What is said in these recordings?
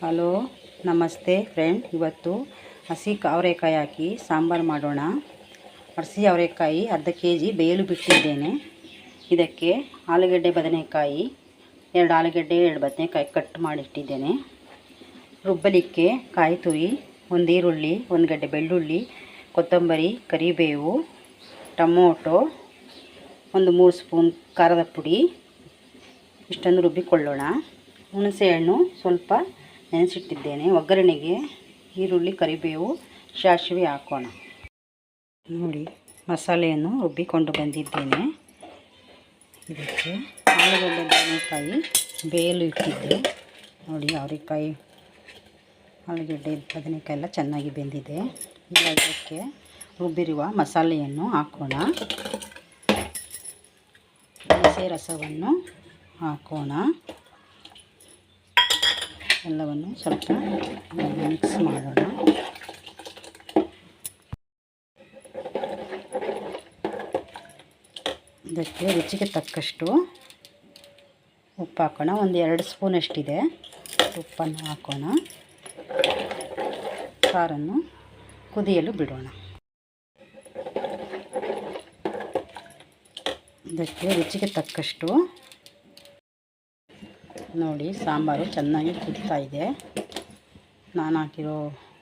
Hello ನಮಸ್ತೆ friend. ಇವತ್ತು ಹಸಿ ಅವರೆಕಾಯಿ ಹಾಕಿ ಸಾಂಬಾರು ಮಾಡೋಣ. ಹಸಿ ಅವರೆಕಾಯಿ ಅರ್ಧ ಕೆಜಿ ಬೇಯಲು ಬಿಟ್ಟಿದ್ದೇನೆ. ಇದಕ್ಕೆ ಆಲೂಗಡ್ಡೆ ಬದನೆಕಾಯಿ 2 ಆಲೂಗಡ್ಡೆ 2 ಬದನೆಕಾಯಿ ಕಟ್ ಮಾಡಿಟ್ಟಿದ್ದೇನೆ. ರುಬ್ಬಲಿಕ್ಕೆ ಕಾಯಿ ತುರಿ, 1 ಈರುಳ್ಳಿ, 1 ಗಡ್ಡೆ ಬೆಳ್ಳುಳ್ಳಿ, ಕೊತ್ತಂಬರಿ, ಕರಿಬೇವು, ಟೊಮೊಟೊ, 1 3 ಸ್ಪೂನ್ ಖಾರದ ಪುಡಿ, ಇಷ್ಟನ್ನು ರುಬ್ಬಿಕೊಳ್ಳೋಣ. ಹುಣಸೆಹಣ್ಣು ಸ್ವಲ್ಪ ನೆನೆಸಿಟ್ಟಿದ್ದೇನೆ. ಒಗ್ಗರಣೆಗೆ ಈರುಳ್ಳಿ, ಕರಿಬೇವು, ಸಾಸಿವೆ ಹಾಕೋಣ. ನೋಡಿ, ಮಸಾಲೆಯನ್ನು ರುಬ್ಬಿಕೊಂಡು ಬಂದಿದ್ದೇನೆ. ಇದಕ್ಕೆ ಆಲೂಗಡ್ಡೆ ಬದನೆಕಾಯಿ ಬೇಯಲು ಇಟ್ಟಿದ್ದೆ. ನೋಡಿ, ಆಲೂಗಡ್ಡೆ ಬದನೆಕಾಯಿ ಎಲ್ಲ ಚೆನ್ನಾಗಿ ಬೆಂದಿದೆ. ಈಗ ಇದಕ್ಕೆ ರುಬ್ಬಿರುವ ಮಸಾಲೆಯನ್ನು ಹಾಕೋಣ. ಹುಣಸೆ ರಸವನ್ನು ಹಾಕೋಣ. ಎಲ್ಲವನ್ನು ಸ್ವಲ್ಪ ಮಿಕ್ಸ್ ಮಾಡೋಣ. ಇದಕ್ಕೆ ರುಚಿಗೆ ತಕ್ಕಷ್ಟು ಉಪ್ಪು ಹಾಕೋಣ. 1-2 ಸ್ಪೂನಷ್ಟಿದೆ. ಉಪ್ಪನ್ನು ಹಾಕೋಣ. ಸಾರನ್ನು ಕುದಿಯಲು ಬಿಡೋಣ. ಇದಕ್ಕೆ ರುಚಿಗೆ ತಕ್ಕಷ್ಟು ನೋಡಿ, ಸಾಂಬಾರು ಚೆನ್ನಾಗಿ ಕುದೀತಾ ಇದೆ. ನಾನು ಹಾಕಿರೋ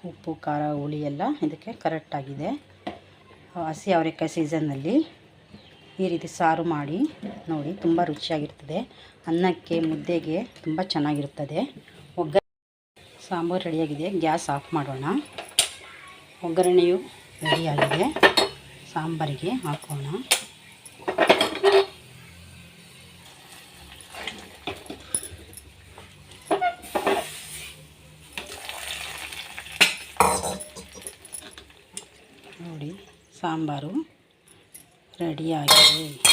ಉಪ್ಪು, ಖಾರ, ಹುಳಿ ಎಲ್ಲ ಇದಕ್ಕೆ ಕರೆಕ್ಟಾಗಿದೆ. ಹಸಿ ಅವರೆಕಾಯಿ ಸೀಸನ್ನಲ್ಲಿ ಈ ರೀತಿ ಸಾರು ಮಾಡಿ ನೋಡಿ, ತುಂಬ ರುಚಿಯಾಗಿರ್ತದೆ. ಅನ್ನಕ್ಕೆ, ಮುದ್ದೆಗೆ ತುಂಬ ಚೆನ್ನಾಗಿರ್ತದೆ. ಸಾಂಬಾರು ರೆಡಿಯಾಗಿದೆ. ಗ್ಯಾಸ್ ಆಫ್ ಮಾಡೋಣ. ಒಗ್ಗರಣೆಯು ರೆಡಿಯಾಗಿದೆ. ಸಾಂಬಾರಿಗೆ ಹಾಕೋಣ. ನೋಡಿ, ಸಾಂಬಾರು ರೆಡಿಯಾಗಿದೆ.